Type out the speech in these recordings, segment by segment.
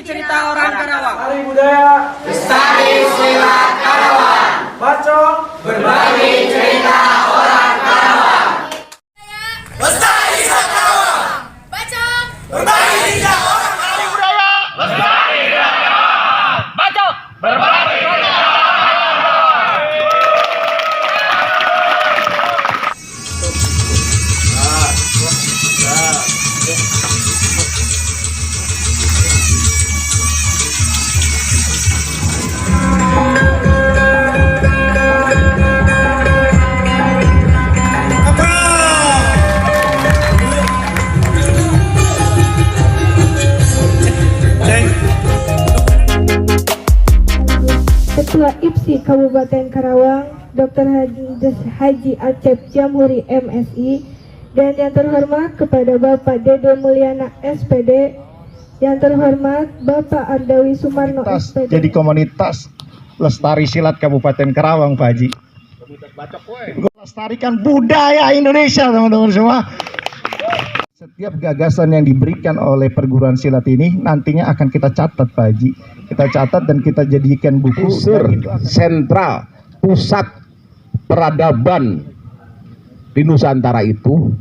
cerita orang Karawang. Hari budaya, Lestari silat Karawang. Bacok, Berbagi cerita orang Karawang. Lestari silat Karawang. Bacok, Berbagi cerita orang Karawang. Lestari silat Karawang. Bacok. Berbagi cerita orang Karawang. Ketua IPSI Kabupaten Karawang, Dr. Haji Acep Jamhuri MSI, dan yang terhormat kepada Bapak Dede Mulyana SPD, yang terhormat Bapak Ardawi Sumarno SPD. Jadi komunitas Lestari Silat Kabupaten Karawang, Pak Haji. Lestarikan budaya Indonesia, teman-teman semua. Setiap gagasan yang diberikan oleh perguruan silat ini nantinya akan kita catat, Pak Haji. Kita catat dan kita jadikan buku. Sentral pusat peradaban di Nusantara itu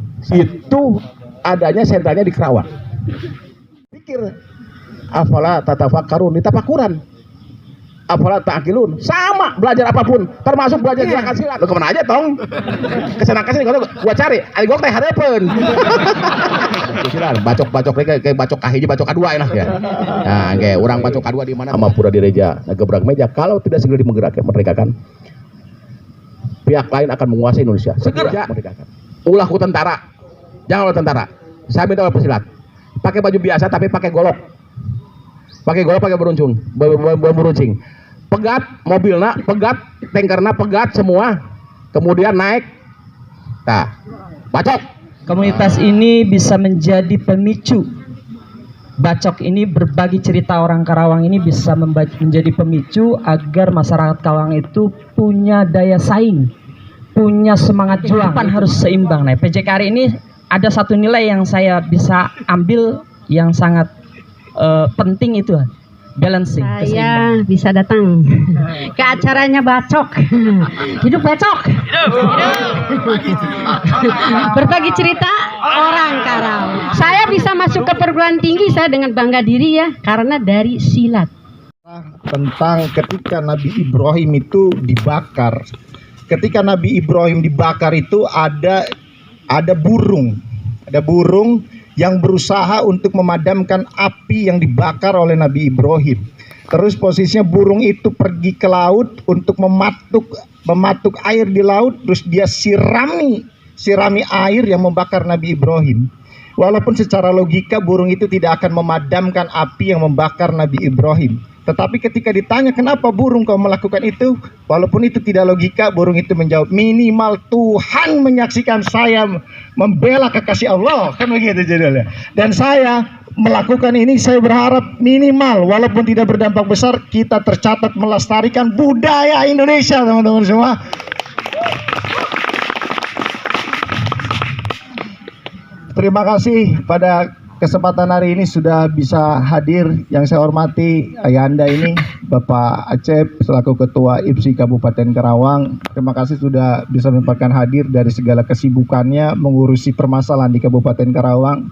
adanya sentralnya di Karawang. Pikir, afala tatafakkarun, ditafakuran, afala ta'qilun, sama belajar apapun termasuk belajar gerakan silat. Lu kemana aja tong? Kesana-kesini gua cari ari gua teh harepeun. Silat bacok-bacok kayak bacok kahiji bacok kadua enak ya. Nah, kayak orang bacok kadua di mana? Amapura direja, gebrak meja. Kalau tidak segera dimerdekakan, pihak lain akan menguasai Indonesia. Segera merdekakan. Ulah ku tentara. Jangan ulah tentara. Saya minta pesilat. Pakai baju biasa tapi pakai golok. Pakai beruncing. Pegat mobilna, pegat tankerna, pegat semua. Kemudian naik. Nah, bacok. Komunitas ini bisa menjadi pemicu. Bacok ini berbagi cerita orang Karawang ini bisa menjadi pemicu agar masyarakat Karawang itu punya daya saing, punya semangat juang. Harus seimbang. Nah, PJKR ini ada satu nilai yang saya bisa ambil yang sangat penting itu balancing. Saya bisa datang ke acaranya Bacok. Hidup Bacok. Berbagi cerita orang Karawang. Saya bisa masuk ke perguruan tinggi saya dengan bangga diri ya, karena dari silat. Tentang ketika Nabi Ibrahim itu dibakar. Ketika Nabi Ibrahim dibakar itu ada burung. Ada burung yang berusaha untuk memadamkan api yang dibakar oleh Nabi Ibrahim. Terus posisinya burung itu pergi ke laut untuk mematuk air di laut, terus dia sirami air yang membakar Nabi Ibrahim. Walaupun secara logika burung itu tidak akan memadamkan api yang membakar Nabi Ibrahim. Tetapi ketika ditanya kenapa burung kau melakukan itu, walaupun itu tidak logika, burung itu menjawab, minimal Tuhan menyaksikan saya membela kekasih Allah, kan begitu judulnya. Dan saya melakukan ini, saya berharap minimal walaupun tidak berdampak besar, kita tercatat melestarikan budaya Indonesia, teman-teman semua. Terima kasih pada kesempatan hari ini sudah bisa hadir. Yang saya hormati ayahanda ini Bapak Acep selaku Ketua IPSI Kabupaten Karawang. Terima kasih sudah bisa menyempatkan hadir dari segala kesibukannya mengurusi permasalahan di Kabupaten Karawang.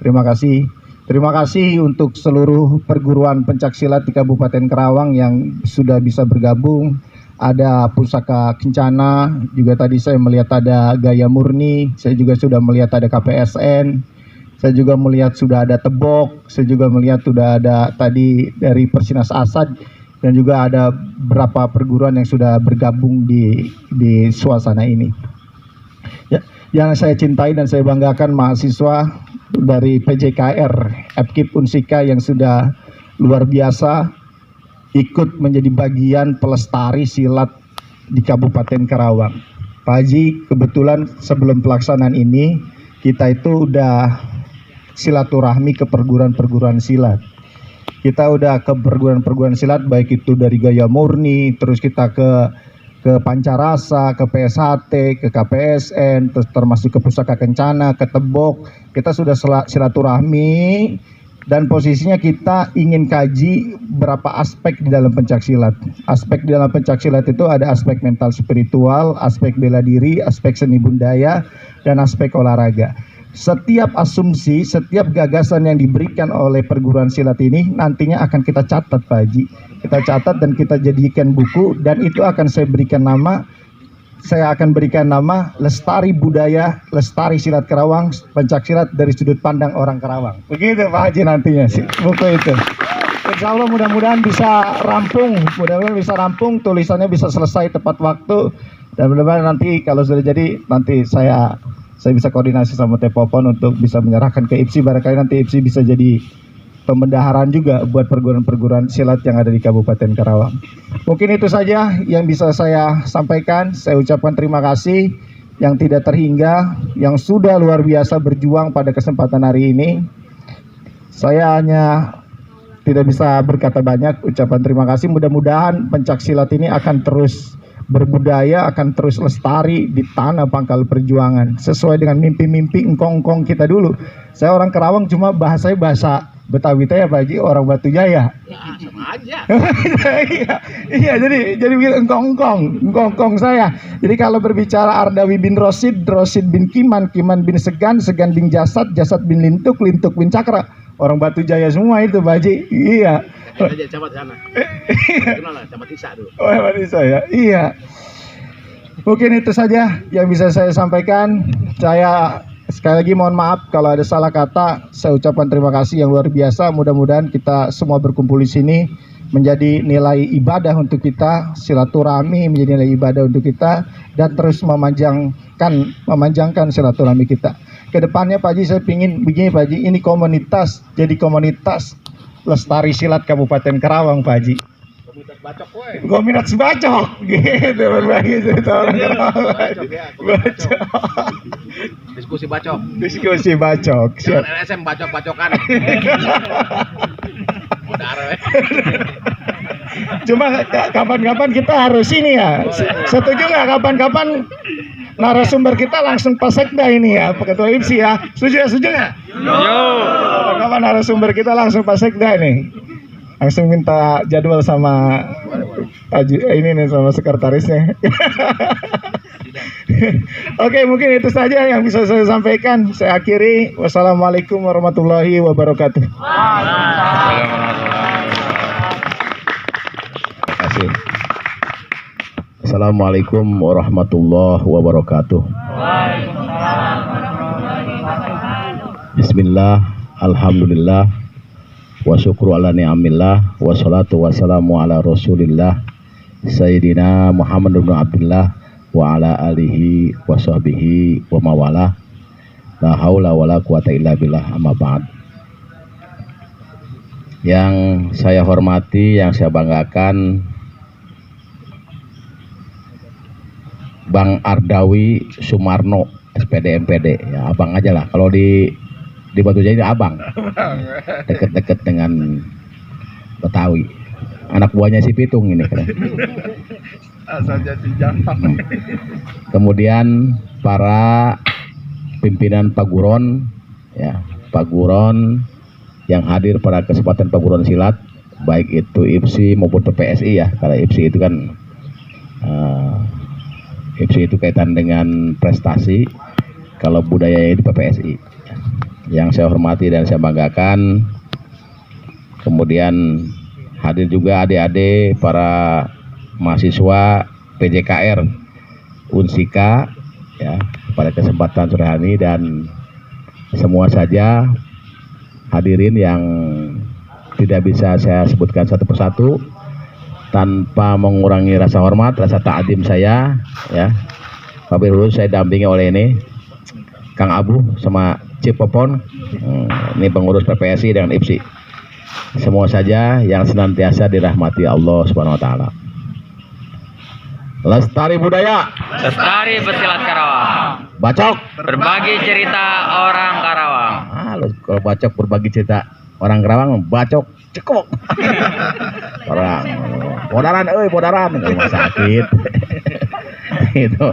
Terima kasih. Terima kasih untuk seluruh perguruan pencaksilat di Kabupaten Karawang yang sudah bisa bergabung. Ada Pusaka Kencana, juga tadi saya melihat ada Gaya Murni, saya juga sudah melihat ada KPSN. Saya juga melihat sudah ada Tebok, saya juga melihat sudah ada tadi dari Persinas Asad, dan juga ada beberapa perguruan yang sudah bergabung di suasana ini. Ya, yang saya cintai dan saya banggakan mahasiswa dari PJKR, FKIP Unsika yang sudah luar biasa ikut menjadi bagian pelestari silat di Kabupaten Karawang. Pak Haji, kebetulan sebelum pelaksanaan ini kita itu udah silaturahmi ke perguruan-perguruan silat. Kita udah ke perguruan-perguruan silat baik itu dari Gaya Murni, terus kita ke Pancarasa, ke PSHT, ke KPSN, terus termasuk ke Pusaka Kencana, ke Tebok. Kita sudah silaturahmi dan posisinya kita ingin kaji berapa aspek di dalam pencaksilat. Aspek di dalam pencaksilat itu ada aspek mental spiritual, aspek bela diri, aspek seni budaya, dan aspek olahraga. Setiap asumsi, setiap gagasan yang diberikan oleh perguruan silat ini nantinya akan kita catat Pak Haji. Kita catat dan kita jadikan buku, dan itu akan saya berikan nama. Saya akan berikan nama Lestari Budaya, Lestari Silat Karawang, Pencaksilat dari Sudut Pandang Orang Karawang. Begitu Pak Haji nantinya sih buku itu. Insya Allah mudah-mudahan bisa rampung, tulisannya bisa selesai tepat waktu, dan mudah-mudahan nanti kalau sudah jadi, nanti saya bisa koordinasi sama Tepopon untuk bisa menyerahkan ke IPSI. Barangkali nanti IPSI bisa jadi pembendaharaan juga buat perguruan-perguruan silat yang ada di Kabupaten Karawang. Mungkin itu saja yang bisa saya sampaikan. Saya ucapkan terima kasih yang tidak terhingga, yang sudah luar biasa berjuang pada kesempatan hari ini. Saya hanya tidak bisa berkata banyak, ucapan terima kasih. Mudah-mudahan pencaksilat ini akan terus berbudaya, akan terus lestari di tanah pangkal perjuangan sesuai dengan mimpi-mimpi engkong-engkong kita dulu. Saya orang Karawang, cuma bahasanya bahasa Betawi teh ya Pak Haji, orang Batu Jaya. Sama aja. Iya, jadi engkong saya. Jadi kalau berbicara Ardawi bin Rosid, Rosid bin Kiman, Kiman bin Segan, Segan bin Jasad, Jasad bin Lintuk, Lintuk bin Cakra, orang Batu Jaya semua itu Pak Haji. Iya. Aja camat sana. Kenal lah, camat Isa dulu. Oh, camat Isa ya. Iya. Mungkin itu saja yang bisa saya sampaikan. Saya sekali lagi mohon maaf kalau ada salah kata. Saya ucapkan terima kasih yang luar biasa. Mudah-mudahan kita semua berkumpul di sini menjadi nilai ibadah untuk kita, silaturahmi menjadi nilai ibadah untuk kita, dan terus memanjangkan silaturahmi kita. Kedepannya Pak Haji, saya ingin begini Pak Haji, ini komunitas, jadi komunitas Lestari Silat Kabupaten Karawang Pak Haji. Komunitas bacok weh. Komunitas bacok gitu, berbagi cerita orang Karawang. Bacok. Diskusi bacok. Diskusi bacok. Jangan Siap. LSM bacok-bacokan. Modar weh. Cuma kapan-kapan kita harus ini ya. Setuju nggak kapan-kapan narasumber kita langsung pasekda ini ya, Pak Ketua IPSI ya. Setuju nggak? Kapan narasumber kita langsung pasekda nih. Langsung minta jadwal sama ini nih, sama sekretarisnya. Oke, mungkin itu saja yang bisa saya sampaikan. Saya akhiri. Wassalamualaikum warahmatullahi wabarakatuh. Terima kasih. Assalamualaikum warahmatullahi wabarakatuh. Bismillah, alhamdulillah, wa syukru ala ni'amillah, wa salatu wassalamu ala rasulillah Sayyidina Muhammad bin Abdullah wa ala alihi wa sahbihi wa mawala. La haula wa la quwata illa billah, amma ba'd. Yang saya hormati, yang saya banggakan, Bang Ardawi Sumarno, SPD MPD, ya abang aja lah. Kalau di Batu Jaya ini abang, deket-deket dengan Betawi. Anak buahnya si Pitung ini kan. Kemudian para pimpinan Paguron, ya Paguron yang hadir pada kesempatan Paguron Silat, baik itu IPSI maupun PPSI ya. Karena IPSI itu kan IPSI itu kaitan dengan prestasi, kalau budaya itu PPSI. Yang saya hormati dan saya banggakan, kemudian hadir juga adik-adik para mahasiswa PJKR Unsika ya, pada kesempatan sore hari, dan semua saja hadirin yang tidak bisa saya sebutkan satu persatu tanpa mengurangi rasa hormat, rasa ta'zim saya ya. Wabil khusus saya dampingi oleh ini Kang Abu sama Cip Popon, ini pengurus PPSI dengan IPSI. Semua saja yang senantiasa dirahmati Allah Subhanahu wa taala. Lestari budaya, Lestari Pesilat Karawang, bacok. berbagi cerita orang Karawang. Kalau bacok berbagi cerita orang Karawang, bacok cekok. Orang bodaran, bodaran, nggak sakit. itu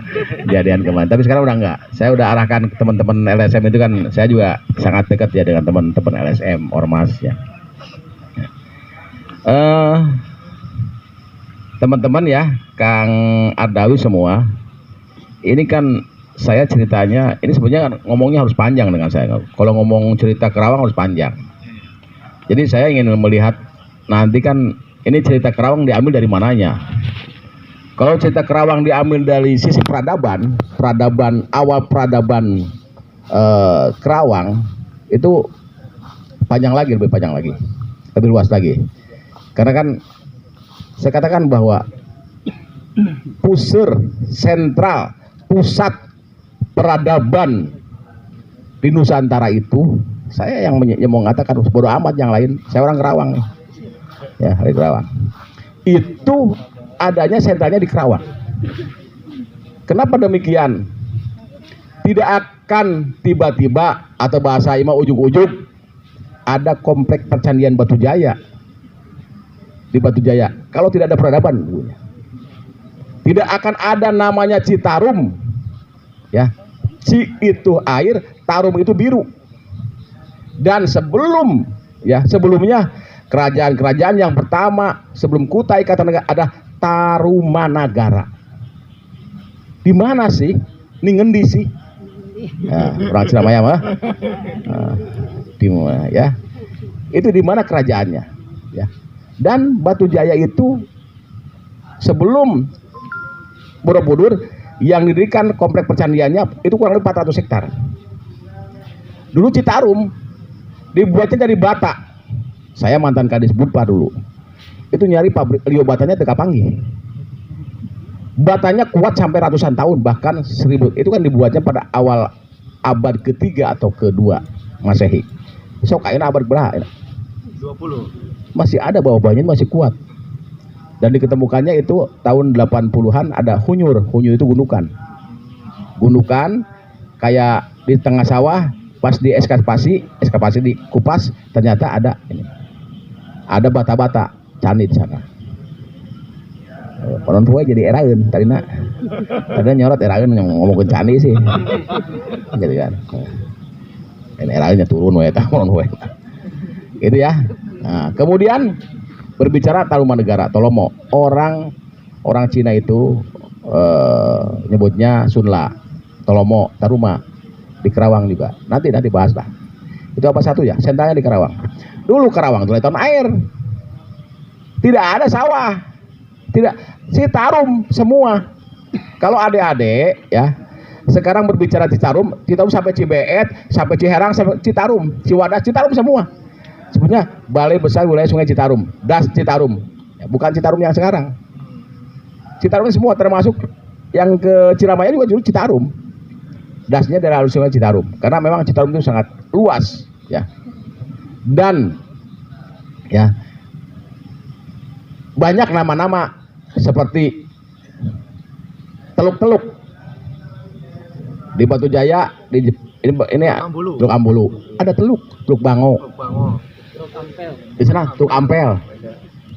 kejadian kemarin. Tapi sekarang udah enggak. Saya udah arahkan ke teman-teman LSM itu kan, saya juga sangat dekat ya dengan teman-teman LSM Ormas ya. Teman-teman ya, Kang Ardawi semua, ini kan saya ceritanya, ini sebenarnya kan ngomongnya harus panjang dengan saya. Kalau ngomong cerita Kerawang harus panjang. Jadi saya ingin melihat nanti kan ini cerita Kerawang diambil dari mananya. Kalau cerita Kerawang diambil dari sisi peradaban, awal peradaban Kerawang itu panjang lagi, lebih panjang lagi, lebih luas lagi. Karena kan saya katakan bahwa pusat peradaban di Nusantara itu, saya yang mau mengatakan bodo amat yang lain, saya orang Kerawang nih. Ya, dari Kerawang. Itu adanya sentralnya di Kerawang. Kenapa demikian? Tidak akan tiba-tiba atau bahasa Ima ujug-ujug ada kompleks percandian Batu Jaya di Batu Jaya. Kalau tidak ada peradaban, tidak akan ada namanya Citarum. Ya, Ci itu air, Tarum itu biru. Dan sebelumnya kerajaan-kerajaan yang pertama sebelum Kutai Kartanegara ada Tarumanagara. Di mana sih? Ini ngendi sih? Ya, orang Ciramaya mah. Di mana ya? Itu di mana kerajaannya? Ya. Dan Batu Jaya itu sebelum Borobudur yang didirikan kompleks percandiannya itu kurang lebih 400 hektar. Dulu Citarum dibuatnya dari bata. Saya mantan Kadis Budpa dulu. Itu nyari pabrik Lio batanya Teka Panggi. Batanya kuat sampai ratusan tahun, bahkan 1000. Itu kan dibuatnya pada awal abad ketiga atau kedua Masehi. Sok kayaknya abad berapa? 20. Masih ada bawah-bawahnya masih kuat. Dan diketemukannya itu tahun 80-an ada hunyur. Hunyur itu gundukan. Gundukan kayak di tengah sawah, pas di ekskavasi dikupas, ternyata ada ini. Ada bata-bata candi di sana. Orang tua jadi eraeun tadina. Tadina nyorot eraeun ngomongin candi sih. Gitu kan. Ini eraeunnya turun we tah orang tua. Gitu ya. Nah, kemudian berbicara Tarumanegara, Tolomo. Orang Cina itu nyebutnya Sunla, Tolomo, Taruma. Di Kerawang juga. Nanti bahas lah. Itu apa satu ya? Sentralnya di Kerawang. Dulu Kerawang itu lautan air. Tidak ada sawah. Tidak, Citarum semua. Kalau adik-adik ya, sekarang berbicara Citarum sampai Cibeet, sampai Ciherang, sampai Citarum, Ciwadas, Citarum semua. Sebenarnya Balai Besar Wilayah Sungai Citarum, Das Citarum. Ya, bukan Citarum yang sekarang. Citarum semua termasuk yang ke Ciramaya juga dulu Citarum. Dasnya dari alur sungai Citarum, karena memang Citarum itu sangat luas, ya. Dan ya banyak nama-nama seperti teluk-teluk di Batu Jaya, ini Teluk Ambulu, ada Teluk Bango, di sana Teluk Ampel,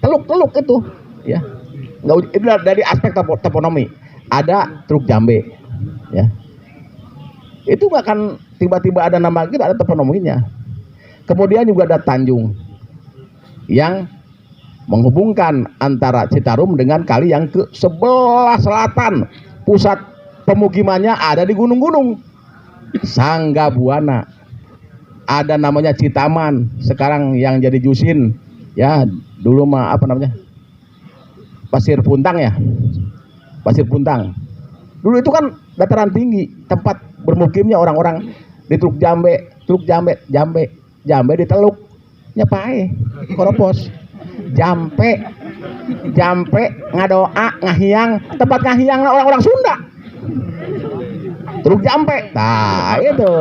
teluk-teluk itu, ya. Itu dari aspek toponomi. Ada Teluk Jambe, ya. Itu nggak akan tiba-tiba ada nama kita, ada toponominya. Kemudian juga ada Tanjung yang menghubungkan antara Citarum dengan kali yang ke sebelah selatan. Pusat pemukimannya ada di gunung-gunung. Sanggabuana. Ada namanya Citaman, sekarang yang jadi Jusin. Ya, dulu mah apa namanya? Pasir Puntang ya. Pasir Puntang. Dulu itu kan dataran tinggi, tempat bermukimnya orang-orang di Teluk Jambe, Jambe di Teluk Nyapae, Koropos, Jampe, ngadoa, ngahiang, tempat ngahiang orang-orang Sunda. Teluk Jampe, nah itu.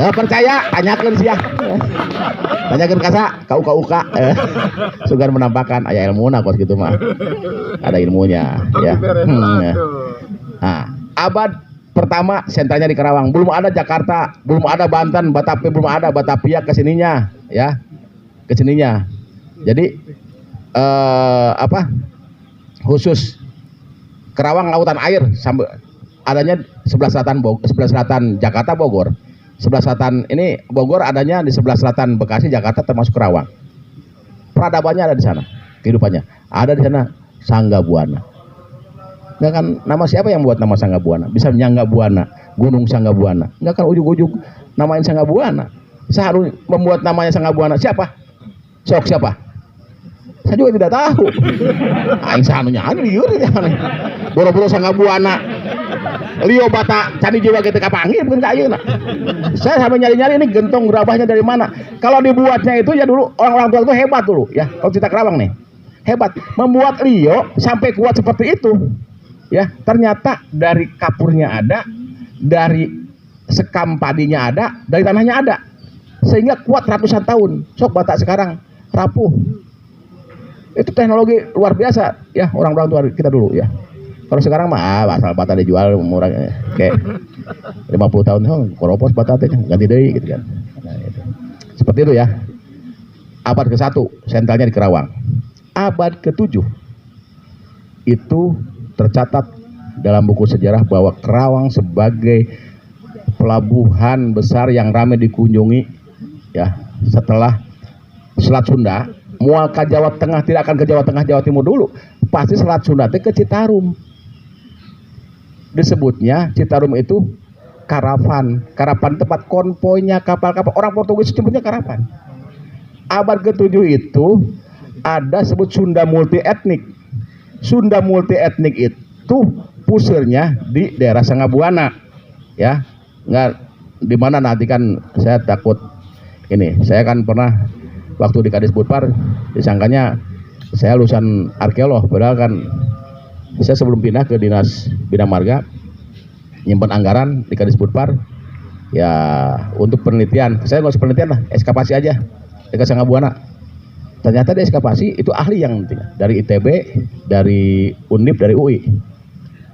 Percaya, tanyakan sih ya. Tanyakan kasa, kauka. Sugan menampakkan aya ilmu kos gitu mah. Ada ilmunya, ya. Nah, abad pertama sentralnya di Kerawang. Belum ada Jakarta, belum ada Banten, belum ada Batavia kesininya, ya. Kesininya. Jadi khusus Kerawang lautan air sampai adanya sebelah selatan Jakarta Bogor. Sebelah selatan ini Bogor adanya di sebelah selatan Bekasi Jakarta termasuk Kerawang. Peradabannya ada di sana, kehidupannya ada di sana. Sangga Buana. Enggak kan nama siapa yang buat nama Sangga Buana? Bisa Nyangga Buana, Gunung Sangga Buana. Enggak kan ujug-ujug namain Sangga Buana. Seharusnya membuat namanya Sangga Buana siapa? Sok siapa? Saya juga tidak tahu. Aing sanunya ada liur ya. Boro-boro Sangga Buana. Lio bata candi jiwa kita kapanggih bukan kayu nak. Saya sampai nyari-nyari ini gentong gerabahnya dari mana. Kalau dibuatnya itu ya dulu orang-orang tua itu hebat dulu ya. Kalau cerita Kerawang nih hebat membuat lio sampai kuat seperti itu. Ya ternyata dari kapurnya ada, dari sekam padinya ada, dari tanahnya ada, sehingga kuat ratusan tahun. Sok bata sekarang rapuh. Itu teknologi luar biasa ya orang-orang tua kita dulu ya. Kalau sekarang mah asal bata dijual murah kayak 50 tahun koropos bata teh ganti deui gitu kan. Nah, itu. Seperti itu ya. Abad ke-1 sentralnya di Kerawang. Abad ke-7 itu tercatat dalam buku sejarah bahwa Kerawang sebagai pelabuhan besar yang ramai dikunjungi ya setelah Selat Sunda. Mual ke Jawa Tengah tidak akan ke Jawa Tengah Jawa Timur dulu, pasti Selat Sunda ke Citarum. Disebutnya Citarum itu karavan tempat konvoynya kapal-kapal orang Portugis sebutnya karavan. Abad ke-7 itu ada sebut Sunda multi etnik. Sunda multi etnik itu pusirnya di daerah Sangga Buana ya. Nggak di mana nanti kan saya takut ini. Saya kan pernah waktu di Kadis Budpar disangkanya saya lulusan arkeolog, padahal kan saya sebelum pindah ke Dinas Bina Marga nyimpen anggaran di Kadis Budpar ya untuk penelitian. Saya nggak usah penelitian lah, eskapasi aja dekat Sangga Buana. Ternyata di eskapasi itu ahli yang dari ITB, dari Undip, dari UI,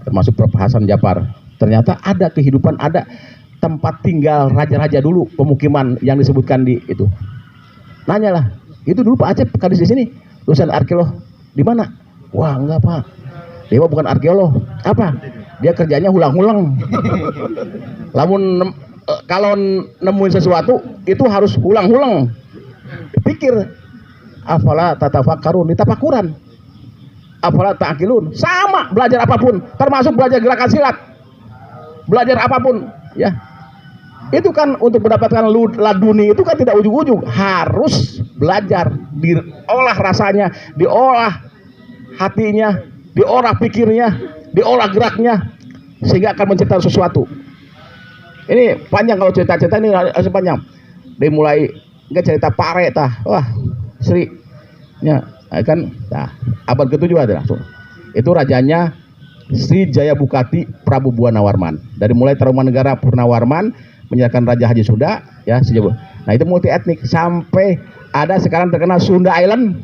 termasuk Prof. Hasan Japar. Ternyata ada kehidupan, ada tempat tinggal raja-raja dulu, pemukiman yang disebutkan di itu. Nanyalah, itu dulu Pak Acep Kadis di sini, lulusan arkeolog di mana? Wah enggak Pak, dia bukan arkeolog. Apa? Dia kerjanya hulang-hulang. Kalau nemuin sesuatu itu harus hulang-hulang. Pikir, afala tatafakkarun, ditafakuran. Afala ta'qilun, sama belajar apapun, termasuk belajar gerakan silat. Belajar apapun, ya. Itu kan untuk mendapatkan laduni itu kan tidak ujug-ujug, harus belajar, diolah rasanya, diolah hatinya, diolah pikirnya, diolah geraknya, sehingga akan menciptakan sesuatu. Ini panjang kalau cerita-cerita ini harus panjang. Dimulai nggak cerita pare tah, wah Sri, ya kan, nah, abad ke-7 ada langsung. Itu rajanya Sri Jaya Bukati Prabu Buana Warman. Dari mulai Tarumanegara Purnawarman menyerahkan Raja Haji Sunda ya sejauh. Nah itu multi etnik sampai ada sekarang terkenal Sunda Island.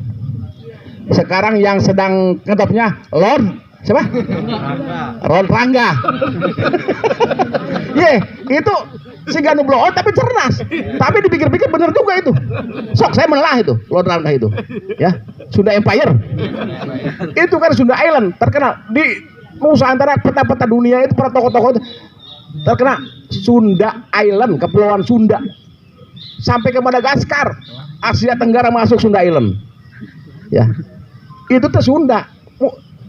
Sekarang yang sedang ngetopnya Lord siapa? Ron Rangga. Itu si Ganu Bloon tapi cerdas. Tapi dipikir-pikir bener juga itu. Sok saya menelah itu Lord Rangga itu. Ya, Sunda Empire. Itu kan Sunda Island terkenal di Nusantara, peta-peta dunia itu para tokoh-tokoh itu terkenal Sunda Island, Kepulauan Sunda. Sampai ke Madagaskar, Asia Tenggara masuk Sunda Island. Ya. Itu tuh Sunda.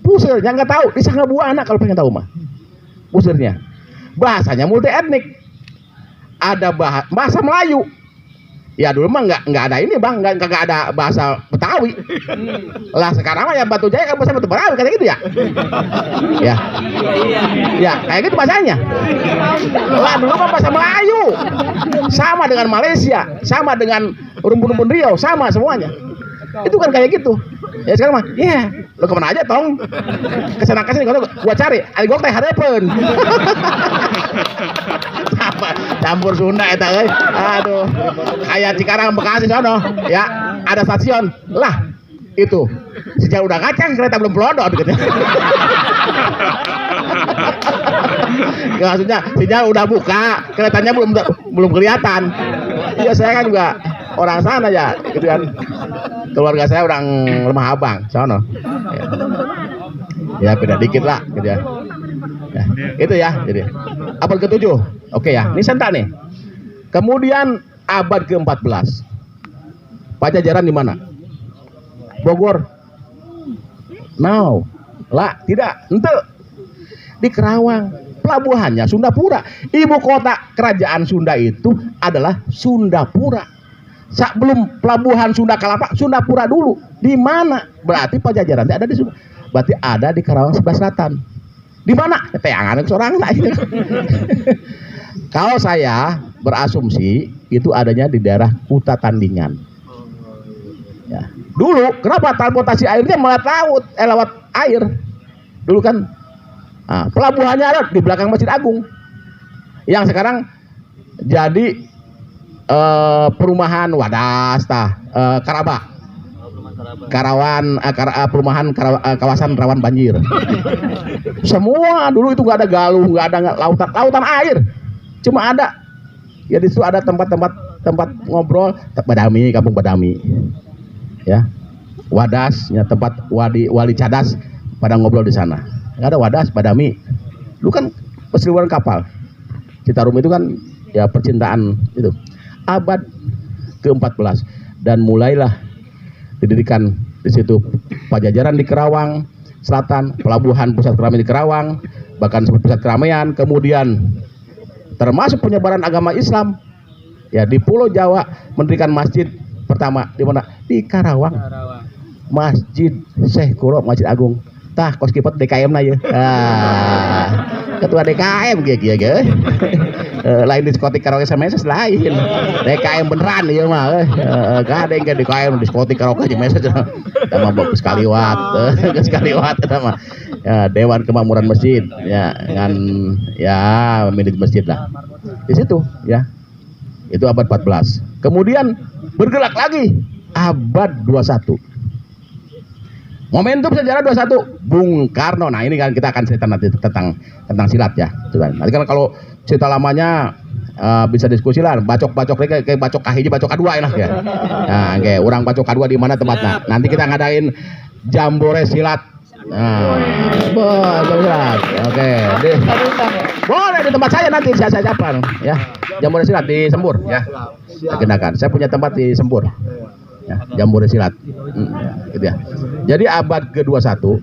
Pusirnya nggak tahu, di Sangga Buana kalau pengen tahu mah. Pusirnya. Bahasanya multi etnik. Ada bahasa Melayu. Ya dulu mah nggak ada ini bang, nggak ada bahasa Betawi. Lah sekarang mah ya Batu Jaya kan bahasa Betawi kayak gitu ya. Ya kayak gitu bahasanya. Lah dulu mah bahasa Melayu. Sama dengan Malaysia, sama dengan rumpun-rumpun Riau, sama semuanya. Itu kan kayak gitu. Ya sekarang mah, lo kemana aja tong? Kesana kesini gua cari, aligok teh harepeun. Campur Sunda eta euy. Aduh. Kayak Cikarang Bekasi sono, ya, ada stasiun. Lah, itu. Sejak udah kacang kereta belum pelodot gitu. Ya, maksudnya sejak udah buka, keretanya belum kelihatan. Ya saya kan juga orang sana ya, gitu kan. Keluarga saya orang Lemah Abang, sono. Ya. Ya beda dikit lah gitu ya. Ya, itu ya. Jadi abad ke-7. Oke ya. Ini sentak nih. Kemudian abad ke-14. Pajajaran di mana? Bogor. Lah, tidak. Ente di Kerawang. Pelabuhannya Sundapura. Ibu kota kerajaan Sunda itu adalah Sundapura. Sebelum pelabuhan Sunda Kelapa, Sundapura dulu. Di mana? Berarti Pajajaran ada di Sunda. Berarti ada di Karawang sebelah selatan. Di mana? Teangan seorang lain. Kalau saya berasumsi itu adanya di daerah Kuta Tandingan. Ya. Dulu kenapa transportasi airnya lewat air? Dulu kan pelabuhannya ada di belakang Masjid Agung. Yang sekarang jadi perumahan Wadas Karaba. Perumahan kawasan rawan banjir. Semua dulu itu nggak ada galuh, nggak ada lautan air, cuma ada ya di situ ada tempat ngobrol, Badami, kampung Badami, ya, Wadas, ya, tempat wali cadas pada ngobrol di sana. Nggak ada Wadas, Badami. Dulu kan perseliweran kapal. Citarum itu kan ya percintaan itu. Abad ke-14 dan mulailah didirikan di situ Pajajaran di Kerawang Selatan, pelabuhan pusat keramaian di Kerawang, bahkan pusat keramaian, kemudian termasuk penyebaran agama Islam ya di Pulau Jawa, mendirikan masjid pertama di mana? Di Karawang. Masjid Syekh Kuro, Masjid Agung. Tah kos kipet DKM na ya. Ketua DKM gitu. Lain diskotik karaoke sama meses lain. DKM beneran ya mah. Gak ada yang kayak DKM diskotik karaoke aja meses. Sama bagus sekaliwat sama ya, Dewan Kemakmuran Masjid ya dengan ya milik masjid lah. Di situ ya. Itu abad 14. Kemudian bergerak lagi abad 21. Momentum sejarah 21 Bung Karno. Nah ini kan kita akan cerita nanti tentang silat ya. Nanti kan kalau cerita lamanya bisa diskusi lah. Bacok kayak bacok kahiji, bacok kedua enak ya. Nah kayak orang bacok kedua di mana tempatnya. Nanti kita ngadain jambore silat. Nah, silat. Oke. Boleh di tempat saya nanti saya siapkan ya. Jambore silat di Sembur ya. Agendakan. Saya punya tempat di Sembur. Ya, jambore silat. Gitu ya. Jadi abad ke-21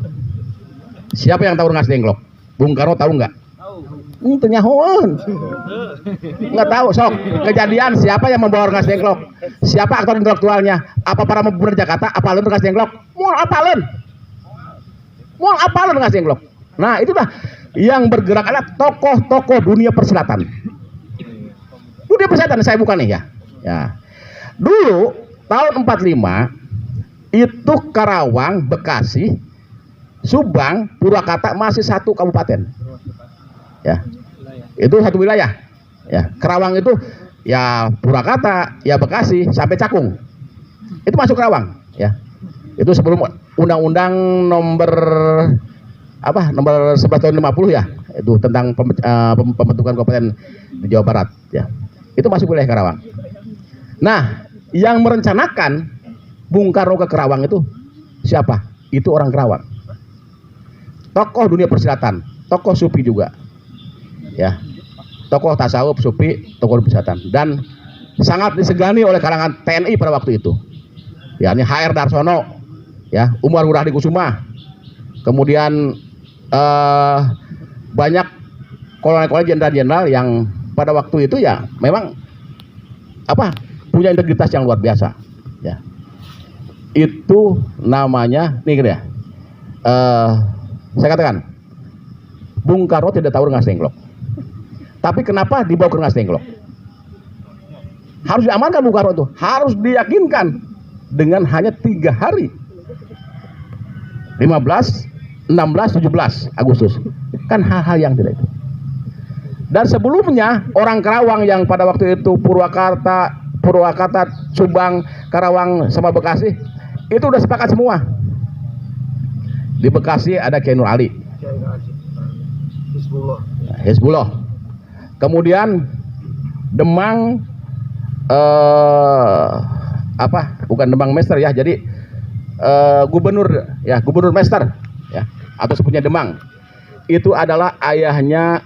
siapa yang tahu Rengas Dengklok? Bung Karno tahu nggak? Tenyahoan. Nggak tahu. Sok kejadian siapa yang membawa Rengas Dengklok? Siapa aktor intelektualnya? Apa para gubernur Jakarta? Apalun Rengas Dengklok? Mau apalun Rengas Dengklok? Nah itulah yang bergerak adalah tokoh-tokoh dunia persilatan. Dunia persilatan saya bukan nih ya. Ya. Dulu tahun 45 itu Karawang, Bekasi, Subang, Purwakarta masih satu kabupaten. Ya. Itu satu wilayah. Ya, Karawang itu ya Purwakarta, ya Bekasi sampai Cakung. Itu masuk Karawang, ya. Itu sebelum undang-undang nomor 11 tahun 50 ya. Itu tentang pembentukan kabupaten di Jawa Barat, ya. Itu masuk wilayah Karawang. Nah, yang merencanakan Bung Karno ke Kerawang itu siapa? Itu orang Kerawang. Tokoh dunia persilatan, tokoh sufi juga. Ya. Tokoh tasawuf, sufi, tokoh persilatan dan sangat disegani oleh kalangan TNI pada waktu itu. Ya, ini HR Darsono, ya, Umar Hurahdi Kusuma. Kemudian banyak kolonel-kolonel jenderal-jenderal yang pada waktu itu ya memang punya integritas yang luar biasa. Ya. Itu namanya nih gitu ya. Saya katakan Bung Karno tidak tahu Rengas Dengklok. Tapi kenapa dibawa ke Rengas Dengklok? Harus diamankan Bung Karno itu, harus diyakinkan dengan hanya 3 hari. 15, 16, 17 Agustus. Kan hal-hal yang tidak itu. Dan sebelumnya orang Kerawang yang pada waktu itu Purwakarta, Subang, Karawang sama Bekasi itu udah sepakat semua. Di Bekasi ada Kiai Nur Ali, Hizbullah. Kemudian Demang bukan Demang Master ya, jadi gubernur Master ya. atau sepupunya Demang. Itu adalah ayahnya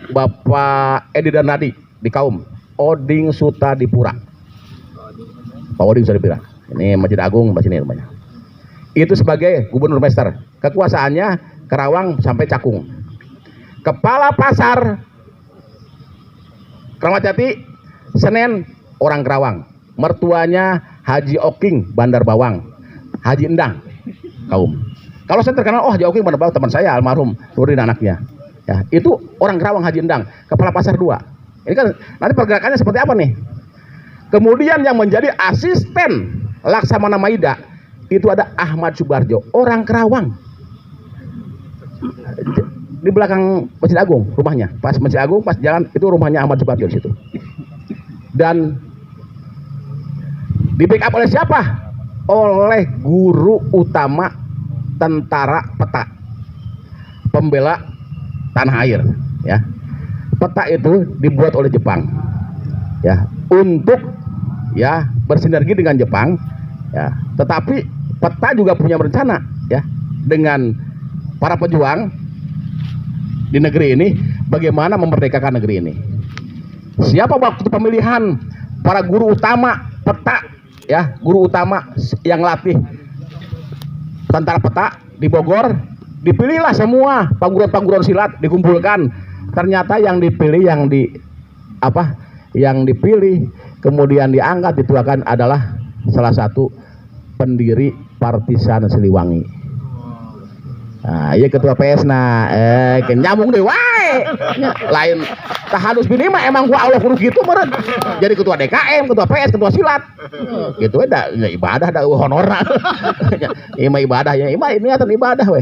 Bapak Edi dan Nadi di Kaum, Oding Sutadipura. Pak Oding Sutadipura. Ini Masjid Agung, di sini rumahnya. Itu sebagai gubernur master. Kekuasaannya Karawang sampai Cakung. Kepala pasar Kramat Jati, Senen, orang Karawang. Mertuanya Haji Oking, Bandar Bawang. Haji Endang, Kaum. Kalau saya terkenal, oh Haji Oking Bandar Bawang, teman saya almarhum Nurdin anaknya. Ya, itu orang Karawang, Haji Endang, kepala pasar 2. Ini kan nanti pergerakannya seperti apa nih? Kemudian yang menjadi asisten Laksamana Maida itu ada Ahmad Subarjo, orang Karawang. Di belakang Masjid Agung rumahnya, pas Masjid Agung pas jalan itu rumahnya Ahmad Subarjo di situ. Dan di backup oleh siapa? Oleh guru utama tentara peta, pembela tanah air, ya. Peta itu dibuat oleh Jepang, ya, untuk ya bersinergi dengan Jepang, ya. Tetapi peta juga punya rencana, ya, dengan para pejuang di negeri ini, bagaimana memerdekakan negeri ini. Siapa waktu pemilihan para guru utama peta, ya, guru utama yang latih tentara peta di Bogor, dipilihlah semua pangguran-pangguran silat dikumpulkan. Ternyata yang dipilih, yang dipilih kemudian diangkat dituakan adalah salah satu pendiri Partisan Siliwangi. Nah, iya ketua PS nyambung deh wae. Lain tahanus bini mah emang gua Allah kudu gitu meureun. Jadi ketua DKM, ketua PS, ketua silat. Gitu da ibadah da honorna. Ieu mah ibadah ya, ini niatan ibadah we.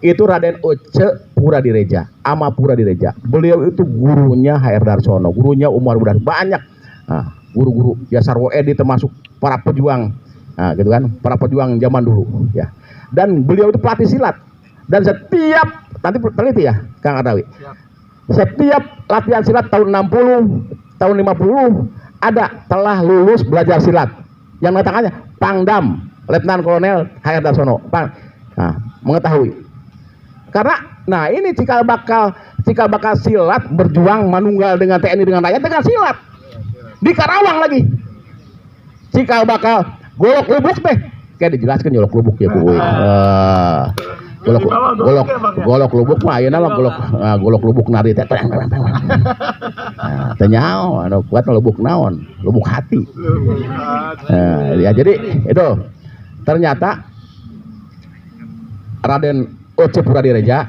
Itu Raden Ece Puradireja, Amapura Direja. Beliau itu gurunya HR Darsono, gurunya Umar Budar, banyak. Nah, guru-guru ya Sarwo Edi termasuk para pejuang. Nah, gitu kan, para pejuang zaman dulu, ya. Dan beliau itu pelatih silat. Dan setiap, nanti teliti ya Kang Ardawi, setiap latihan silat tahun 60, tahun 50 ada telah lulus belajar silat. Yang mengatakannya Pangdam, Letnan Kolonel HR Darsono, mengetahui. Karena, nah ini cikal bakal silat berjuang manunggal dengan TNI dengan rakyat dengan silat di Karawang lagi. Cikal bakal golok lubuk deh, kayak dijelaskan golok lubuk ya Bu. Golok lubuk mah ayeuna mah golok lubuk nari teh. Nah, teh nyaho anu kuat lubuk naon? Lubuk hati. Ya jadi itu ternyata Raden Ece Puradireja,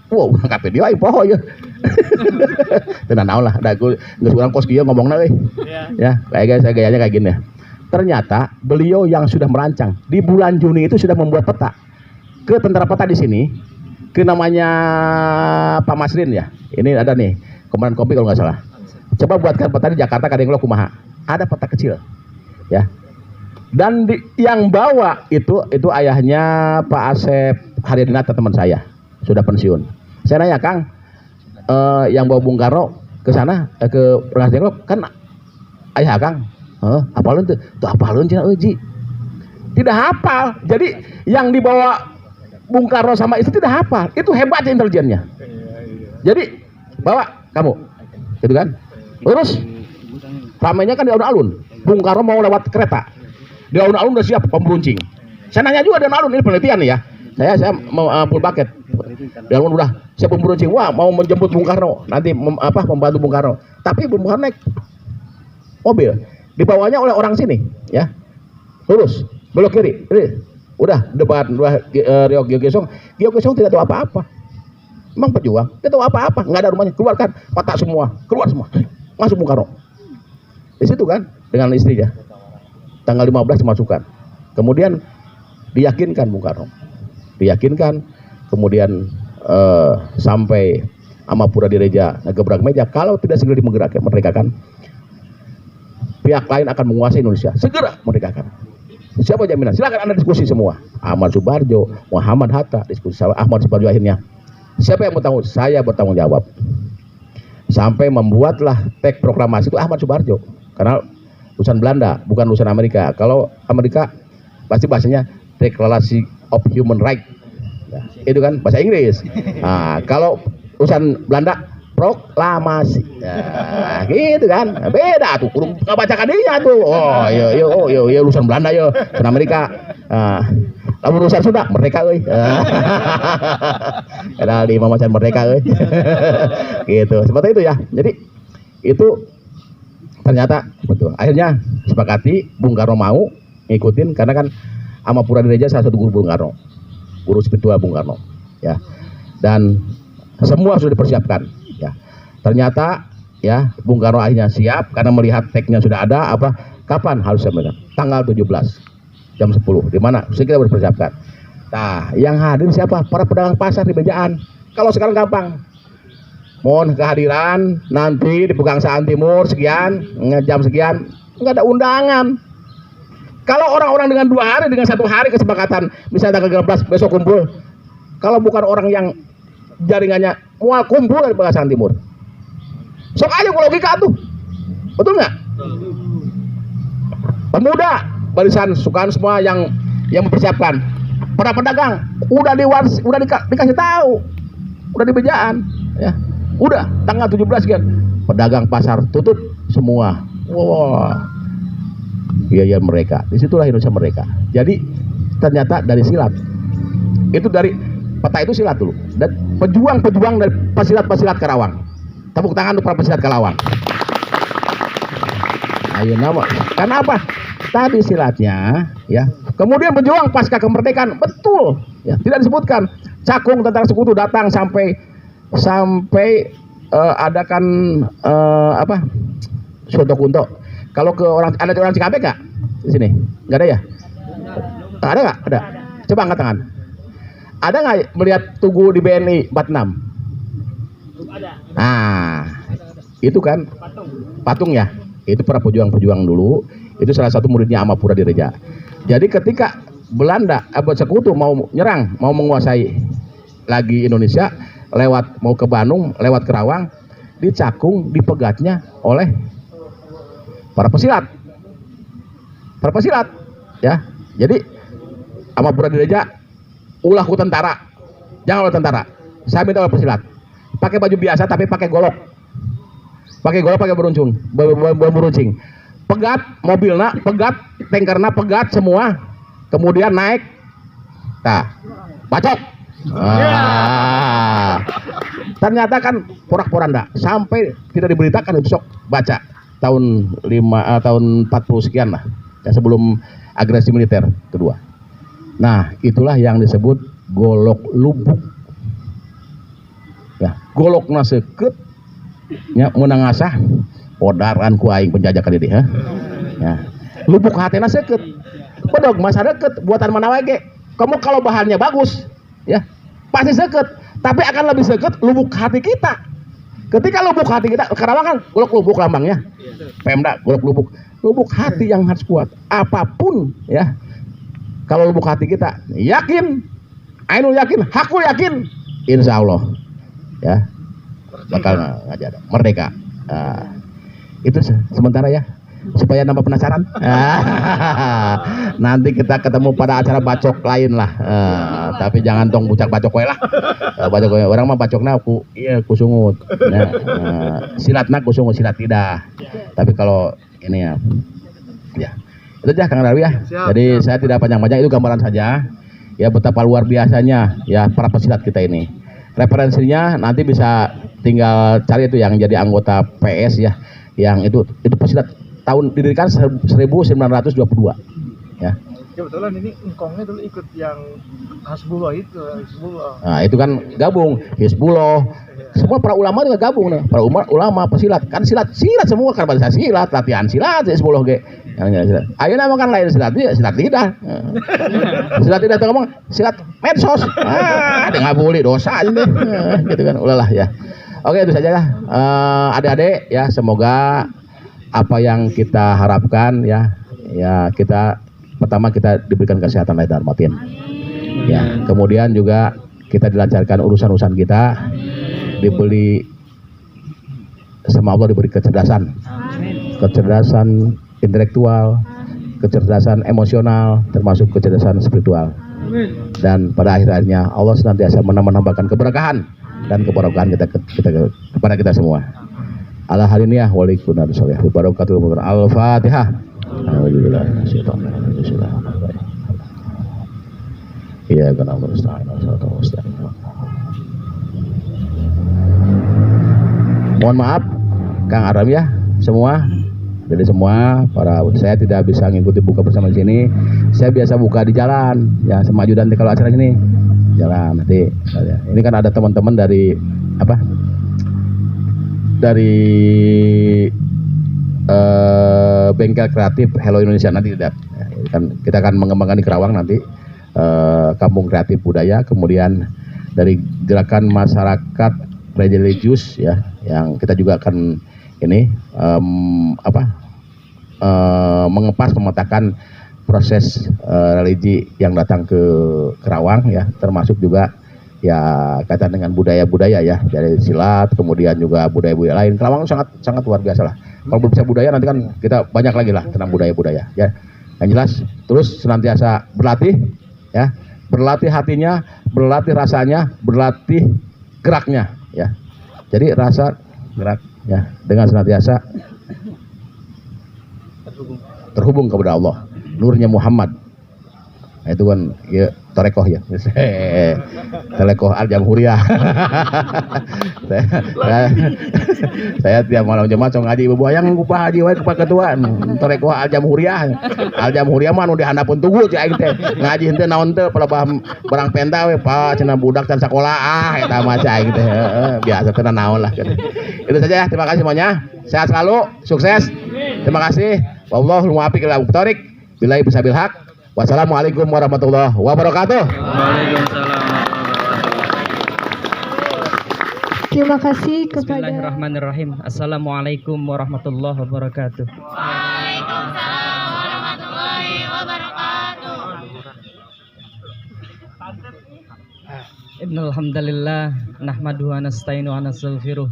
wow, kape dia poho ya. Tenan naon lah, da geus urang kos kieu ngomongna euy. Ya, gayanya kayak gini. Ternyata beliau yang sudah merancang di bulan Juni itu sudah membuat peta ke tentara peta di sini, ke namanya Pak Masrin ya. Ini ada nih, Komandan Kompi kalau nggak salah. Coba buatkan peta di Jakarta kadang lo kumaha. Ada peta kecil, ya. Dan yang bawa itu ayahnya Pak Asep Haryadinata, teman saya, sudah pensiun. Saya nanya, Kang, yang bawa Bung Karno ke sana ke Rengas Dengklok kan ayah Kang. Apalun tuh apalun cina uji. Tidak hafal. Jadi yang dibawa Bung Karno sama istri tidak hafal. Itu hebatnya intelijennya. Jadi bawa kamu, gitu kan? Terus ramainya kan di alun-alun. Bung Karno mau lewat kereta. Di alun-alun udah siap pemberuncing. Saya nanya juga di alun-alun, ini penelitian nih ya. Saya mau full bucket. Di alun udah siap pemberuncing. Wah, mau menjemput Bung Karno. Nanti membantu Bung Karno. Tapi Bung Karno naik mobil. Dibawanya oleh orang sini, ya. Lurus, belok kiri. Udah depan Rio Gesong. Rio Gesong tidak tahu apa-apa. Emang pejuang, tidak tahu apa-apa. Nggak ada rumahnya. Keluarkan, patah semua. Keluar semua. Masuk Bung Karno. Di situ kan, dengan istrinya. Tanggal 15 dimasukkan. Kemudian diyakinkan Bung Karno. Diyakinkan, kemudian sampai Amapura Direja ngegebrak meja. Kalau tidak segera dimerdekakan, pihak lain akan menguasai Indonesia. Segera merdekakan. Siapa jaminan? Silakan Anda diskusi semua. Ahmad Subarjo, Muhammad Hatta, diskusi sama Ahmad Subarjo akhirnya. Siapa yang bertanggung? Saya bertanggung jawab. Sampai membuatlah teks proklamasi itu Ahmad Subarjo. Karena urusan Belanda, bukan urusan Amerika. Kalau Amerika pasti bahasanya Declaration of Human Rights. Nah, itu kan bahasa Inggris. Nah, kalau urusan Belanda proklamasi. Nah, gitu kan. Beda tuh, kurang bacakan dia tuh. Oh, iya urusan Belanda yo, urusan Amerika. Lalu urusan Sunda merdeka euy. Ada 5 macam merdeka euy. Gitu. Seperti itu ya. Jadi itu ternyata betul. Akhirnya sepakati Bung Karno mau ngikutin karena kan Amapura Direja salah satu guru Bung Karno. Guru spiritual Bung Karno, ya. Dan semua sudah dipersiapkan, ya. Ternyata ya Bung Karno akhirnya siap karena melihat teknya sudah ada. Kapan harus sebenarnya? Tanggal 17 jam 10. Di mana? Kita berpersiapkan. Nah, yang hadir siapa? Para pedagang pasar di Bejaan. Kalau sekarang gampang. Mohon kehadiran nanti di Pegangsaan Timur sekian, jam sekian, nggak ada undangan. Kalau orang-orang dengan 2 hari, dengan 1 hari kesepakatan, misalnya tanggal 13 besok kumpul. Kalau bukan orang yang jaringannya mau kumpul dari Pegangsaan Timur, sok aja logika tuh, betul nggak? Pemuda barisan sukaan semua yang mempersiapkan. Para pedagang udah dikasih tahu, udah di Bejaan, ya, udah tanggal 17 kan, pedagang pasar tutup semua. Wah. Biaya mereka, disitulah Indonesia mereka. Jadi ternyata dari silat itu, dari peta itu silat dulu, dan pejuang-pejuang dari pesilat-pesilat Karawang. Tepuk tangan untuk para pesilat Karawang. Ayo nama, karena apa? Tadi silatnya, ya. Kemudian pejuang pasca kemerdekaan, betul, ya. Tidak disebutkan. Cakung tentara sekutu datang sampai adakan Soto Kunto. Kalau ke ada orang Cikampek nggak di sini? Nggak ada ya? Ada nggak? Ada. Coba angkat tangan. Ada nggak melihat tugu di BNI 46? Ada. Nah, itu kan patung ya. Itu para pejuang-pejuang dulu. Itu salah satu muridnya Amapura Direja. Jadi ketika Belanda sekutu mau nyerang, mau menguasai lagi Indonesia, mau ke Bandung, lewat Kerawang, di Cakung dipegatnya oleh para pesilat, ya. Jadi Amapura Direja, ulah ku tentara, jangan ulah tentara. Saya minta oleh pesilat, pakai baju biasa tapi pakai golok, pakai beruncing, pegat mobilnya, pegat tankernya, pegat semua, kemudian naik, nah, bacok. Ternyata kan porak-poranda, sampai tidak diberitakan, besok baca. Tahun 40 sekian lah, ya, sebelum agresi militer kedua. Nah, itulah yang disebut golok lubuk. Ya, golok naseket, ya, menangasah podaran ku aing penjajah kali dia. Ya. Lubuk hati naseket. Pedog masa deket buatan mana wae. Kamu kalau bahannya bagus, ya, pasti seket, tapi akan lebih seket lubuk hati kita. Ketika lubuk hati kita, Karawang kan golok lubuk lambangnya, Pemda golok lubuk hati yang harus kuat. Apapun, ya, kalau lubuk hati kita yakin, Ainul yakin, Hakul yakin, insya Allah, ya, bakal ngajar merdeka. Itu sementara ya, supaya nambah penasaran. Nanti kita ketemu pada acara bacok lain lah. Tapi jangan tong bucak bacok we lah. Bacok we orang mah bacokna ku sungut. Silatna ku sungut, silat tidak. Tapi kalau ini ya itu aja Kang Darwi ya. Jadi saya tidak panjang-panjang, itu gambaran saja ya betapa luar biasanya ya para pesilat kita ini. Referensinya nanti bisa tinggal cari itu yang jadi anggota PS ya, yang itu pesilat tahun didirikan 1922 ya. Kebetulan ini engkongnya dulu ikut yang Hasbullah itu. Nah, itu kan gabung Hizbullah. Semua para ulama juga gabung nih. Para ulama pesilat kan silat semua kan, bahasa silat, latihan silat Hizbullah ge. Silat. Ayeuna mah kan lain silat lidah. Silat lidah tuh ngomong silat medsos. Ada ngabuli dosa ini. Gitu kan. Ulahlah ya. Oke, itu saja lah. Adik-adik ya, semoga apa yang kita harapkan ya kita pertama kita diberikan kesehatan lahir dan batin ya, kemudian juga kita dilancarkan urusan kita, diberi sama Allah, diberi kecerdasan intelektual, kecerdasan emosional, termasuk kecerdasan spiritual Dan pada akhirnya Allah senantiasa menambahkan keberkahan dan keberkahan kepada kita semua. Ala haliniyah walikunat soleh wabarakatuh. Al-Fatihah. Iya karena mohon maaf Kang Aram ya semua. Jadi semua saya tidak bisa mengikuti buka bersama di sini. Saya biasa buka di jalan ya sama ajudan kalau acara ini jalan nanti. Ini kan ada teman-teman dari bengkel kreatif Hello Indonesia nanti kita akan mengembangkan di Kerawang nanti kampung kreatif budaya, kemudian dari gerakan masyarakat religius ya yang kita juga akan ini mengepas memetakan proses religi yang datang ke Kerawang ya, termasuk juga ya kaitan dengan budaya-budaya ya, dari silat kemudian juga budaya-budaya lain. Kerawang sangat luar biasa lah. Kalau belum bisa budaya nanti kan kita banyak lagi lah tentang budaya-budaya ya. Yang jelas terus senantiasa berlatih ya, berlatih hatinya, berlatih rasanya, berlatih geraknya ya. Jadi rasa gerak ya dengan senantiasa terhubung kepada Allah, nurnya Muhammad. Nah, itu kan ya torekoh ya. Torekoh Al-Jamhuriyah. saya tiap malam Jumat so ngaji bebuayang upah haji wae kepada ketua torekoh Al-Jamhuriyah. Al-Jamhuriyah mah nu dihandapun tugu cai teh. Ngaji henteu naon teh pelebah barang penta we pa cenah budak can sakola eta mah cai teh. Biasa teh naon lah. Itu saja ya, terima kasih semuanya. Sehat selalu, sukses. Terima kasih. Wallahul muwaffiq ila aqthariq. Billahi bisabil haq. Wassalamualaikum warahmatullahi wabarakatuh. Terima kasih kepada Bismillahirrahmanirrahim. Assalamualaikum warahmatullahi wabarakatuh. Waalaikumsalam warahmatullahi wabarakatuh. Innal hamdalillah nahmaduhu wa nasta'inu wa nastaghfiruh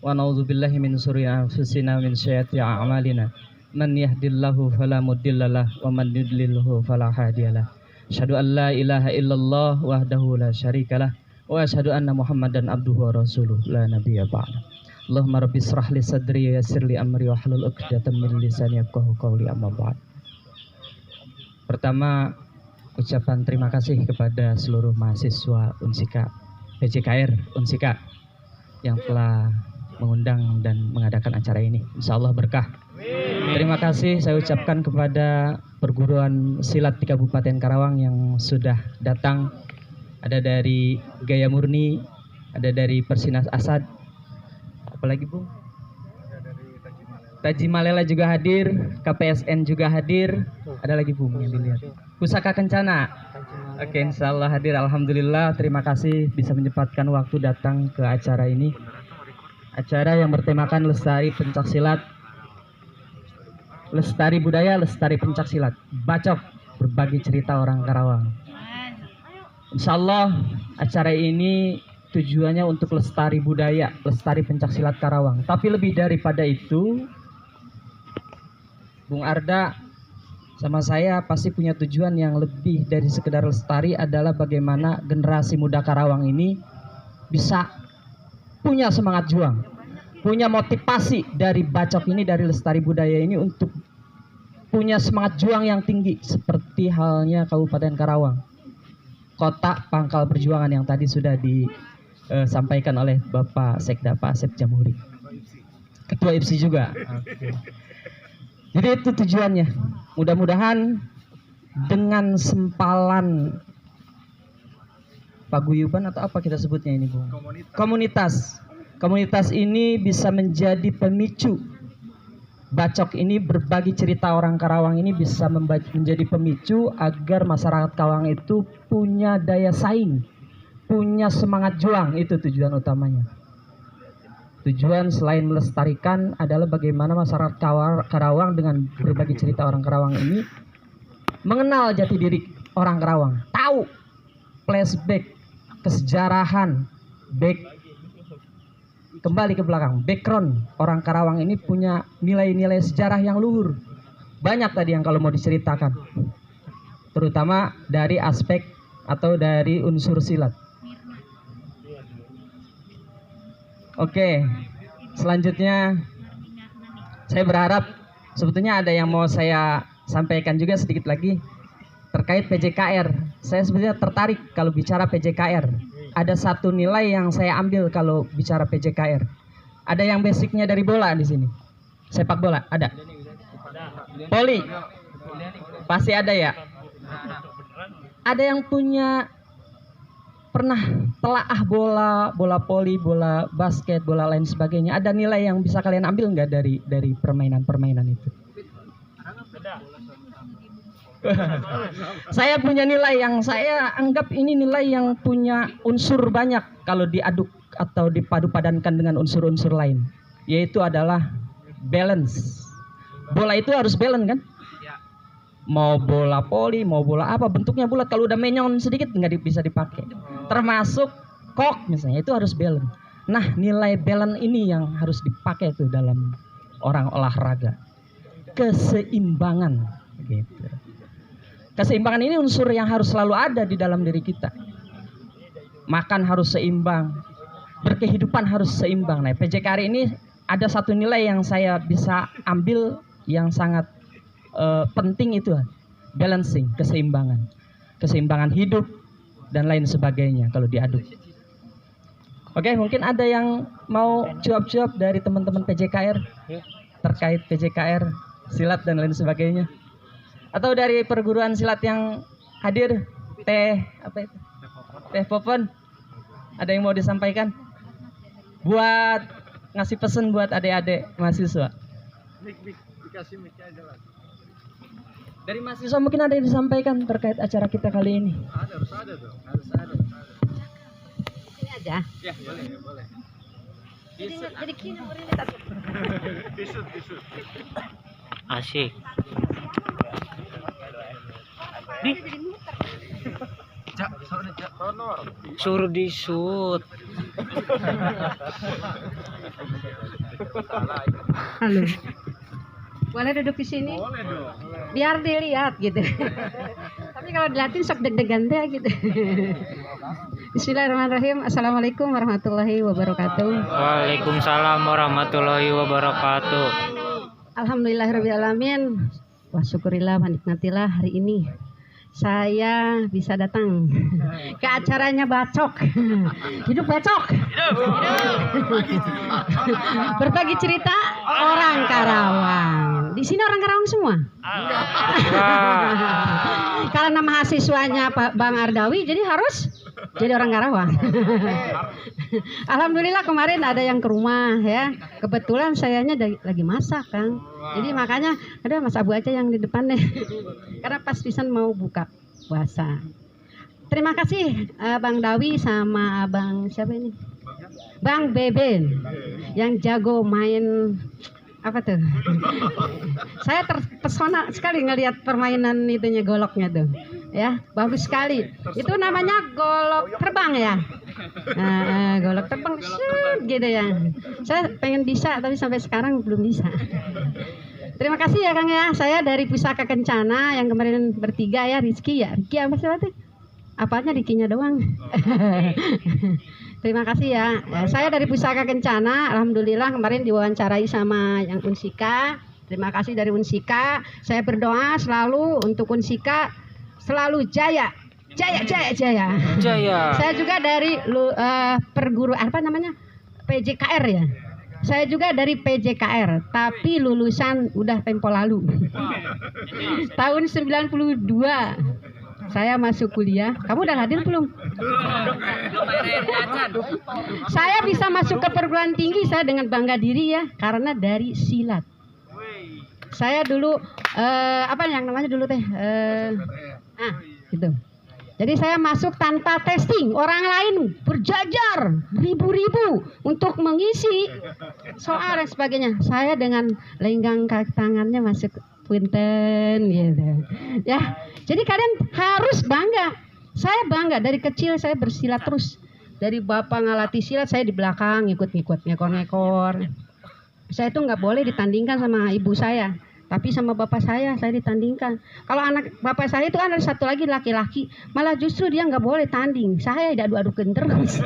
wa na'udzu billahi min syururi anfusina wa min sayyiati a'malina. Man yahdillahu fala mudhillalah wa man yudlilhu fala hadiyalah. Asyhadu an la ilaha illallah wahdahu la syarikalah wa asyhadu anna Muhammadan abduhu wa rasuluh la nabiyya ba'da. Allahumma rabbi israh li sadri wa yassir li amri wa hlul 'uqdatam min lisani yafqahu qawli amma ba'd. Pertama, ucapan terima kasih kepada seluruh mahasiswa Unsika PJKR Unsika yang telah mengundang dan mengadakan acara ini. Insyaallah berkah. Terima kasih saya ucapkan kepada perguruan silat di Kabupaten Karawang yang sudah datang. Ada dari Gaya Murni, ada dari Persinas Asad, apalagi Bu? Taji Malela juga hadir, KPSN juga hadir, ada lagi Bu yang dilihat. Pusaka Kencana. Oke, insyaallah hadir. Alhamdulillah, terima kasih bisa menyempatkan waktu datang ke acara ini. Acara yang bertemakan lestari pencak silat, lestari budaya, lestari pencak silat, bacok berbagi cerita orang Karawang. Insyaallah acara ini tujuannya untuk lestari budaya, lestari pencak silat Karawang. Tapi lebih daripada itu, Bung Arda sama saya pasti punya tujuan yang lebih dari sekedar lestari, adalah bagaimana generasi muda Karawang ini bisa punya semangat juang, punya motivasi dari bacok ini, dari lestari budaya ini untuk punya semangat juang yang tinggi seperti halnya Kabupaten Karawang, kota pangkal perjuangan yang tadi sudah disampaikan oleh Bapak Sekda Pak Asep Jamhuri, Ketua IPSI juga. Jadi itu tujuannya. Mudah-mudahan dengan sempalan paguyuban atau apa kita sebutnya ini, Bung? Komunitas ini bisa menjadi pemicu. Bacok ini berbagi cerita orang Karawang ini bisa menjadi pemicu agar masyarakat Karawang itu punya daya saing, punya semangat juang. Itu tujuan utamanya. Tujuan selain melestarikan adalah bagaimana masyarakat Karawang dengan berbagi cerita orang Karawang ini mengenal jati diri orang Karawang, tahu flashback kesejarahan, kembali ke belakang, background orang Karawang ini punya nilai-nilai sejarah yang luhur. Banyak tadi yang kalau mau diceritakan, terutama dari aspek atau dari unsur silat. Oke, selanjutnya saya berharap sebetulnya ada yang mau saya sampaikan juga sedikit lagi terkait PJKR. Saya sebetulnya tertarik kalau bicara PJKR. Ada satu nilai yang saya ambil kalau bicara PJKR. Ada yang basicnya dari bola di sini. Sepak bola ada. Voli pasti ada ya. Ada yang punya pernah telaah bola voli, bola basket, bola lain sebagainya. Ada nilai yang bisa kalian ambil nggak dari permainan itu? Saya punya nilai yang saya anggap ini nilai yang punya unsur banyak kalau diaduk atau dipadu-padankan dengan unsur-unsur lain, yaitu adalah balance. Bola itu harus balance kan? Mau bola voli, mau bola apa, bentuknya bulat, kalau udah menyon sedikit nggak bisa dipakai. Termasuk kok misalnya, itu harus balance. Nah, nilai balance ini yang harus dipakai tuh dalam orang olahraga. Keseimbangan gitu. Keseimbangan ini unsur yang harus selalu ada di dalam diri kita. Makan harus seimbang, berkehidupan harus seimbang. Nah, PJKR ini ada satu nilai yang saya bisa ambil yang sangat penting, itu balancing, keseimbangan hidup dan lain sebagainya kalau diaduk. Oke, mungkin ada yang mau jawab dari teman-teman PJKR terkait PJKR, silat dan lain sebagainya, atau dari perguruan silat yang hadir, Teh Popon, ada yang mau disampaikan buat ngasih pesan buat adik-adik mahasiswa? Dikasih mic aja lah. Dari mahasiswa mungkin ada yang disampaikan terkait acara kita kali ini. Harus ada tuh, harus ada. Ini aja. Ya, boleh. Jadi kini Tisut. Asik. Suruh disut. Halo. Boleh duduk di sini? Boleh dong. Biar dilihat gitu. Tapi kalau dilihatin sok deg-degan deh gitu. Bismillahirrahmanirrahim. Assalamualaikum warahmatullahi wabarakatuh. Waalaikumsalam warahmatullahi wabarakatuh. Alhamdulillahirrahmanirrahim. Wa syukurillah wa nikmatillah, hari ini saya bisa datang ke acaranya Bacok. Hidup Bacok. Berbagi cerita orang Karawang. Di sini orang Karawang semua. Karena mahasiswanya Pak Bang Ardawi, jadi harus jadi orang Karawang. Alhamdulillah kemarin ada yang ke rumah ya. Kebetulan sayanya lagi masak kan. Jadi makanya ada Mas Abu aja yang di depan deh. Karena pas pisan mau buka puasa. Terima kasih Bang Dawi sama Bang siapa ini? Bang Beben yang jago main apa tuh? Saya terpesona sekali ngelihat permainan itunya, goloknya tuh. Ya, bagus sekali. Itu namanya golok terbang ya. Nah, golok terbang gitu ya. Saya pengen bisa tapi sampai sekarang belum bisa. Terima kasih ya Kang ya. Saya dari Pusaka Kencana yang kemarin bertiga ya, Rizky ya. Rizky apa sih waktu? Apanya Rikinya doang. Terima kasih ya. Saya dari Pusaka Kencana. Alhamdulillah kemarin diwawancarai sama yang Unsika. Terima kasih dari Unsika. Saya berdoa selalu untuk Unsika selalu jaya. Jaya. Saya juga dari perguruan apa namanya? PJKR ya. Saya juga dari PJKR, tapi lulusan udah tempo lalu. Tahun 92 saya masuk kuliah. Kamu udah hadir belum? Saya bisa masuk ke perguruan tinggi saya dengan bangga diri ya, karena dari silat. Saya dulu apa yang namanya dulu teh? Gitu. Jadi saya masuk tanpa testing, orang lain berjajar ribu-ribu untuk mengisi soal dan sebagainya. Saya dengan lenggang kaki tangannya masuk punten gitu. Ya, jadi kalian harus bangga. Saya bangga, dari kecil saya bersilat terus. Dari bapak ngelatih silat, saya di belakang ngikut-ngikut, ngekor-ngekor. Saya itu nggak boleh ditandingkan sama ibu saya. Tapi sama bapak saya ditandingkan. Kalau anak bapak saya itu kan ada satu lagi laki-laki, malah justru dia nggak boleh tanding. Saya diadu-adukan terus.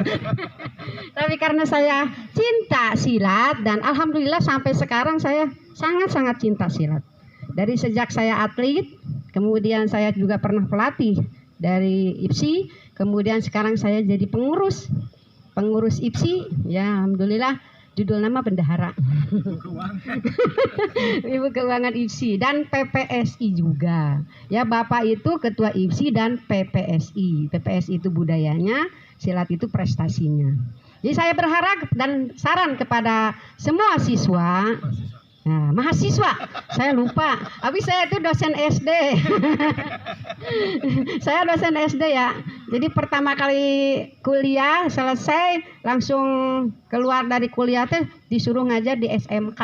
Tapi karena saya cinta silat dan alhamdulillah sampai sekarang saya sangat-sangat cinta silat. Dari sejak saya atlet, kemudian saya juga pernah pelatih dari IPSI, kemudian sekarang saya jadi pengurus IPSI. Ya alhamdulillah. Judul nama bendahara. Ibu Keuangan IPSI dan PPSI juga. Ya, Bapak itu ketua IPSI dan PPSI. PPSI itu budayanya, silat itu prestasinya. Jadi saya berharap dan saran kepada semua siswa. Nah, mahasiswa, saya lupa. Habis saya itu dosen SD. Saya dosen SD ya. Jadi pertama kali kuliah selesai langsung keluar dari kuliah tuh disuruh ngajar di SMK.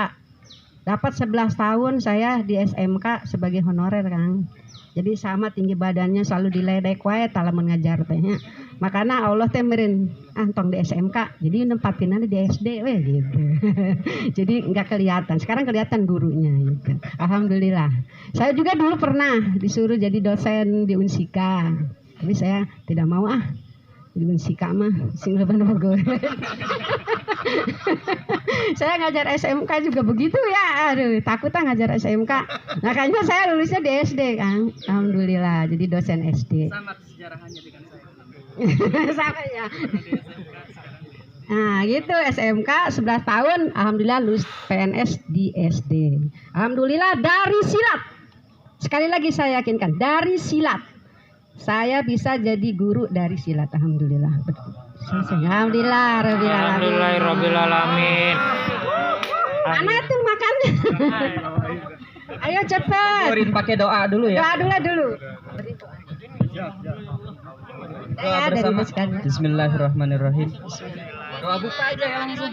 Dapat 11 tahun saya di SMK sebagai honorer, Kang. Jadi sama tinggi badannya selalu diledek wae talamun ngajar teh nya. Makanya Allah teh meureun antong di SMK. Jadi nempatinna di SD we gitu. Jadi enggak kelihatan. Sekarang kelihatan gurunya gitu. Alhamdulillah. Saya juga dulu pernah disuruh jadi dosen di Unsika. Tapi saya tidak mau di Unsika mah sing leban Bogor. Saya ngajar SMK juga begitu ya. Aduh, takut ngajar SMK. Makanya saya lulusnya di SD, Kang. Alhamdulillah, jadi dosen SD. Sama sejarahannya dengan saya. Sama ya. Nah, gitu SMK 11 tahun, alhamdulillah lulus PNS di SD. Alhamdulillah dari silat. Sekali lagi saya yakinkan, dari silat. Saya bisa jadi guru dari silat, alhamdulillah. Alhamdulillah Rabbil alamin. Mana tuh makannya? Ayo cepat. Doain pakai doa dulu ya. Doa dulu. Doa bersama. Bismillahirrahmanirrahim. Doa buka aja ya langsung.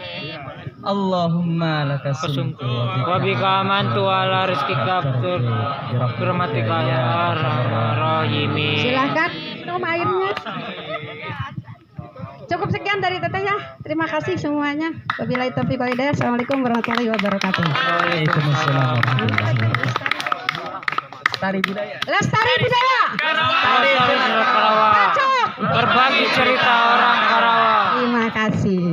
Allahumma lakasumtu Wa bika amantu ala rizkika birahmatika ya arhamar rahimin. Silahkan minum airnya. Cukup sekian dari Teteh ya. Terima kasih semuanya. Wabillahi taufiq wal hidayah. Assalamualaikum warahmatullahi wabarakatuh. Waalaikumsalam warahmatullahi wabarakatuh. Lestari budaya. Lestari budaya. Karawang. Berbagi cerita orang Karawang. Terima kasih.